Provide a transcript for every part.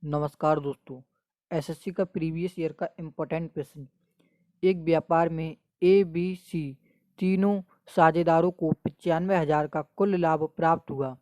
नमस्कार दोस्तों। एसएससी का प्रीवियस ईयर का इम्पोर्टेंट प्रश्न। एक व्यापार में ए बी सी तीनों साझेदारों को 95,000 का कुल लाभ प्राप्त हुआ।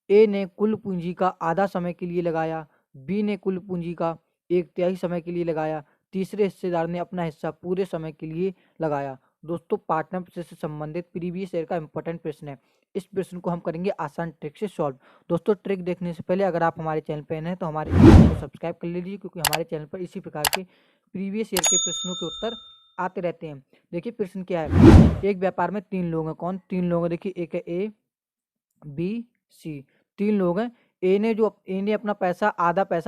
ए ने कुल पूंजी का आधा समय के लिए लगाया, बी ने कुल पूंजी का एक तिहाई समय के लिए लगाया, तीसरे हिस्सेदार ने अपना हिस्सा पूरे समय के लिए लगाया। दोस्तों, पार्टनरशिप से संबंधित प्रीवियस ईयर का इंपॉर्टेंट प्रश्न है। इस प्रश्न को हम करेंगे आसान ट्रिक से सॉल्व। दोस्तों, ट्रिक देखने से पहले अगर आप हमारे चैनल पर नए हैं तो हमारे चैनल को सब्सक्राइब कर लीजिए, क्योंकि हमारे चैनल पर इसी प्रकार के प्रीवियस ईयर के प्रश्नों के उत्तर आते रहते हैं। देखिए प्रश्न क्या है। एक व्यापार में तीन लोग हैं। कौन तीन लोग हैं? देखिए, एक है ए, बी, सी। तीन लोग हैं। ए ने अपना पैसा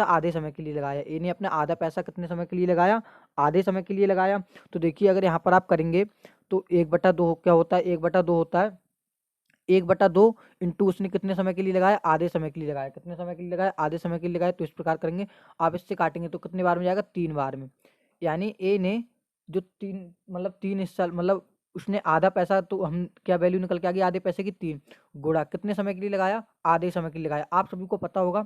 आधे समय के लिए लगाया। ए ने अपना आधा पैसा कितने समय के लिए लगाया? आधे समय के लिए लगाया। तो देखिए, अगर यहाँ पर आप करेंगे तो 1/2 क्या होता है? 1/2 होता है। 1/2 इंटू उसने कितने समय के लिए लगाया? आधे समय के लिए लगाया। कितने समय के लिए लगाया? आधे समय के लिए लगाया। तो इस प्रकार करेंगे, आप इससे काटेंगे तो कितने बार में जाएगा? 3 बार में। यानी ए ने जो तीन हिस्सा उसने आधा पैसा, तो हम क्या वैल्यू निकल के आ गई आधे पैसे की? 3 गुणा कितने समय के लिए लगाया? आधे समय के लिए लगाया। आप सभी को पता होगा,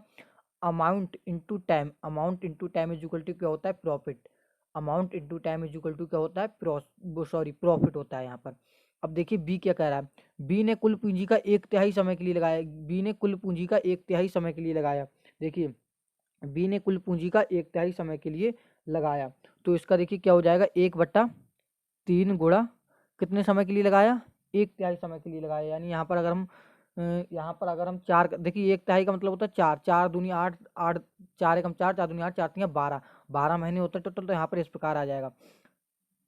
amount into time is equal to क्या होता है? Profit. Amount into time is equal to क्या होता है? प्रॉफिट होता है यहाँ पर। अब देखिए बी क्या कह रहा है। बी ने कुल पूंजी का एक तिहाई समय के लिए लगाया। बी ने कुल पूंजी का एक तिहाई समय के लिए लगाया। देखिए, बी ने कुल पूंजी का एक तिहाई समय के लिए लगाया। तो इसका देखिए क्या हो जाएगा? 1/3 गुणा कितने समय के लिए लगाया? एक तिहाई समय के लिए लगाया। यानी यहाँ पर अगर हम चार, देखिए एक तिहाई का मतलब होता है चार। चार दूनी आठ, आठ चार एकम चार, चार दूनी आठ, चार तीन 12। 12 महीने होते हैं टोटल। तो यहाँ पर इस प्रकार आ जाएगा।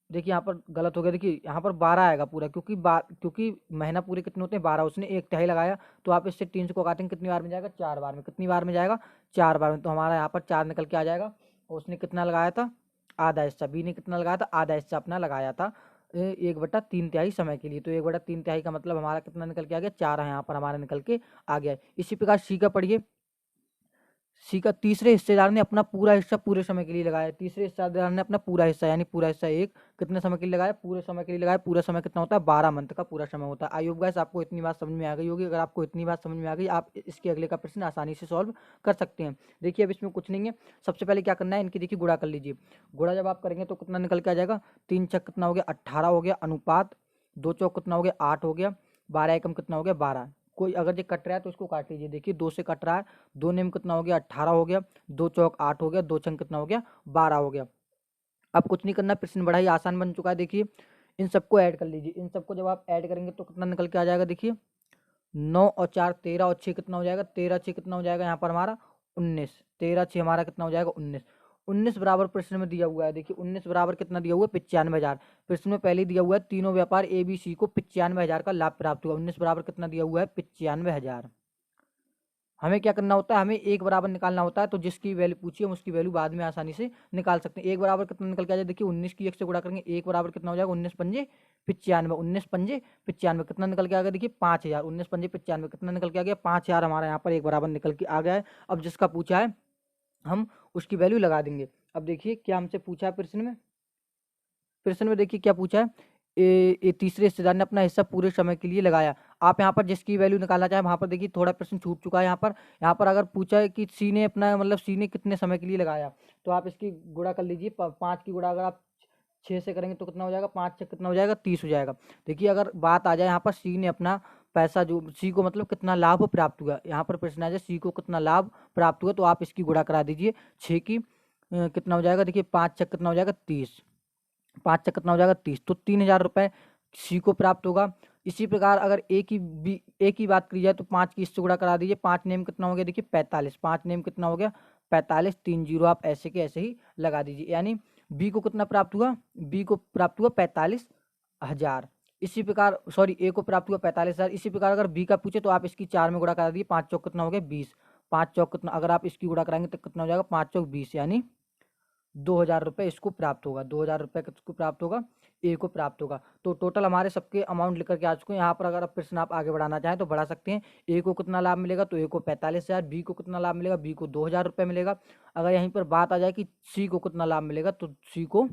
देखिए यहाँ पर गलत हो गया। देखिए यहाँ पर 12 आएगा पूरा, क्योंकि महीना पूरे कितने होते हैं? 12। उसने एक तिहाई लगाया, तो आप इससे 3 को काटेंगे, कितनी बार में जाएगा? 4 बार में। कितनी बार में जाएगा? 4 बार में। तो हमारा यहाँ पर 4 निकल के आ जाएगा। और उसने कितना लगाया था? आधा हिस्सा। बी ने कितना लगाया था? आधा हिस्सा अपना लगाया था 1/3 तिहाई समय के लिए। तो 1/3 तिहाई का मतलब हमारा कितना निकल के आ गया? 4 है यहाँ पर हमारा निकल के आ गया। इसी प्रकार सी का पढ़िए। सी का तीसरे हिस्सेदार ने अपना पूरा हिस्सा पूरे समय के लिए लगाया। तीसरे हिस्सेदार ने अपना पूरा हिस्सा, यानी पूरा हिस्सा एक, कितने समय के लिए लगाया? पूरे समय के लिए लगाया। पूरा समय कितना होता है? 12 मंथ का पूरा समय होता है। आई होप गाइस आपको इतनी बात समझ में आ गई होगी। अगर आपको इतनी बात समझ में आ गई, आप इसके अगले का प्रश्न आसानी से सॉल्व कर सकते हैं। देखिए अब इसमें कुछ नहीं है। सबसे पहले क्या करना है, इनकी देखिए गुणा कर लीजिए। गुणा जब आप करेंगे तो कितना निकल के आ जाएगा? 3 छक कितना हो गया? 18 हो गया। अनुपात 2 चौक कितना हो गया? 8 हो गया। 12 एकम कितना हो गया? 12। कोई अगर ये कट रहा है तो इसको काट लीजिए। देखिए 2 से कट रहा है। 2 नेम कितना हो गया? 18 हो गया। 2 चौक 8 हो गया। 2 छंग कितना हो गया? 12 हो गया। अब कुछ नहीं करना, प्रश्न बड़ा ही आसान बन चुका है। देखिए इन सबको ऐड कर लीजिए। इन सबको जब आप ऐड करेंगे तो कितना निकल के आ जाएगा? देखिए 9 और 4 13 और 6 कितना हो जाएगा? 13 6 कितना हो जाएगा यहाँ पर हमारा? 19। 13 6 हमारा कितना हो जाएगा? 19। 19 बराबर प्रश्न में दिया हुआ है। देखिए 19 बराबर कितना दिया हुआ है? 95,000। प्रश्न में पहले दिया हुआ है तीनों व्यापार ए बी सी को 95,000 का लाभ प्राप्त हुआ। 19 बराबर कितना दिया हुआ है? 95,000। हमें क्या करना होता है? हमें एक बराबर निकालना होता है। तो जिसकी वैल्यू पूछिए हम उसकी वैल्यू बाद में आसानी से निकाल सकते हैं। एक बराबर कितना निकल के आ जाए? देखिए 19 की 1 से गुणा करेंगे। एक बराबर कितना हो जाएगा? 19 पंजे 95। 19 पंजे 95 कितना निकल के आ गया? देखिए 5,000। 19 पंजे 95 कितना निकल के आ गया? 5,000 हमारा यहाँ पर एक बराबर निकल के आ गया है। अब जिसका पूछा है हम उसकी वैल्यू लगा देंगे। अब देखिए क्या हमसे पूछा है प्रश्न में। प्रश्न में देखिए क्या पूछा है। तीसरे हिस्सेदार ने अपना हिस्सा पूरे समय के लिए लगाया। आप यहाँ पर जिसकी वैल्यू निकालना चाहें, वहां पर देखिए थोड़ा प्रश्न छूट चुका है। यहाँ पर अगर पूछा है कि सी ने अपना सी ने कितने समय के लिए लगाया, तो आप इसकी गुणा कर लीजिए। 5 की गुणा अगर आप 6 से करेंगे तो कितना हो जाएगा? 5 से कितना हो जाएगा? 30 हो जाएगा। देखिए अगर बात आ जाए यहाँ पर सी ने अपना पैसा, जो सी को कितना लाभ प्राप्त हुआ, यहाँ पर प्रश्न आ जाए सी को कितना लाभ प्राप्त हुआ, तो आप इसकी गुणा करा दीजिए। 6 की कितना हो जाएगा? देखिए 5 छक कितना हो जाएगा? 30। 5 छक कितना हो जाएगा? 30। तो 3,000 रुपये सी को प्राप्त होगा। इसी प्रकार अगर ए की बात की जाए तो 5 की इससे गुणा करा दीजिए। 5 नेम कितना हो गया? देखिए 45। 5 नेम कितना हो गया? 45। 3 जीरो आप ऐसे के ऐसे ही लगा दीजिए। यानी बी को कितना प्राप्त हुआ? बी को प्राप्त हुआ 45,000। इसी प्रकार ए को प्राप्त हुआ 45,000। इसी प्रकार अगर बी का पूछे तो आप इसकी 4 में गुणा करा दीजिए। 5 चौक कितना हो गया? 20। 5 चौक कितना, अगर आप इसकी गुणा कराएंगे तो कितना हो जाएगा? 5 चौक 20। यानी 2,000 रुपये इसको प्राप्त होगा। 2,000 रुपये किसको प्राप्त होगा? ए को प्राप्त होगा। तो टोटल हमारे सबके अमाउंट लेकर के आ चुके हैं। यहाँ पर अगर आप प्रश्न आप आगे बढ़ाना चाहें तो बढ़ा सकते हैं। ए को कितना लाभ मिलेगा? तो ए को 45,000। बी को कितना लाभ मिलेगा? बी को 2,000 रुपये मिलेगा। अगर यहीं पर बात आ जाए कि सी को कितना लाभ मिलेगा, तो सी को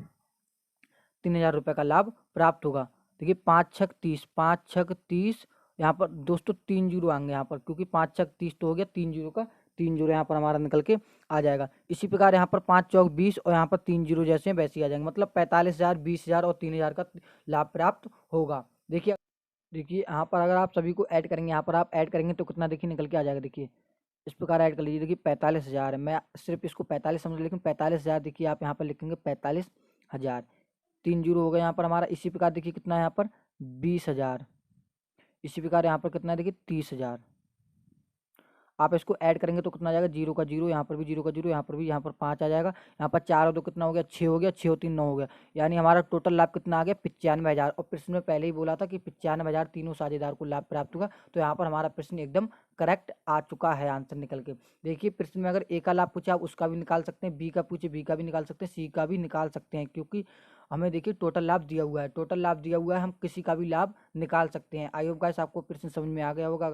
3,000 रुपये का लाभ प्राप्त होगा। देखिए 5 छक 30। 5 छक 30। यहाँ पर दोस्तों 3 जीरो आएंगे यहाँ पर, क्योंकि 5 छक 30 तो हो गया, 3 जीरो का 3 जीरो यहाँ पर हमारा निकल के आ जाएगा। इसी प्रकार यहाँ पर 5 चौक 20 और यहाँ पर 3 जीरो जैसे हैं वैसे ही आ जाएंगे, मतलब 45,000, 20,000 और 3,000 का लाभ प्राप्त होगा। देखिए यहाँ पर अगर आप सभी को ऐड करेंगे, यहाँ पर आप ऐड करेंगे तो कितना देखिए निकल के आ जाएगा। देखिए इस प्रकार ऐड कर लीजिए। देखिए 45,000 है, मैं सिर्फ इसको 45 समझ, लेकिन 45,000 देखिए आप यहाँ पर लिखेंगे 45,000, 3 जीरो हो गया यहाँ पर हमारा। इसी प्रकार देखिए कितना है यहाँ पर 20,000, इसी प्रकार यहाँ पर कितना है देखिए 30,000। आप इसको ऐड करेंगे तो कितना आ जाएगा, जीरो का जीरो, यहाँ पर भी जीरो का जीरो, यहाँ पर भी, यहाँ पर 5 आ जाएगा, यहाँ पर 4 और 2 कितना हो गया 6 हो गया, 6 और 3 9 हो गया। यानी हमारा टोटल लाभ कितना आ गया 95,000। और प्रश्न में पहले ही बोला था कि 95,000 तीनों साझेदार को लाभ प्राप्त होगा, तो यहाँ पर हमारा प्रश्न एकदम करेक्ट आ चुका है आंसर निकल के। देखिए प्रश्न में अगर ए का लाभ पूछा आप उसका भी निकाल सकते हैं, बी का पूछे बी का भी निकाल सकते हैं, सी का भी निकाल सकते हैं, क्योंकि हमें देखिए टोटल लाभ दिया हुआ है, टोटल लाभ दिया हुआ है, हम किसी का भी लाभ निकाल सकते हैं। आई होप गाइस आपको प्रश्न समझ में आ गया होगा।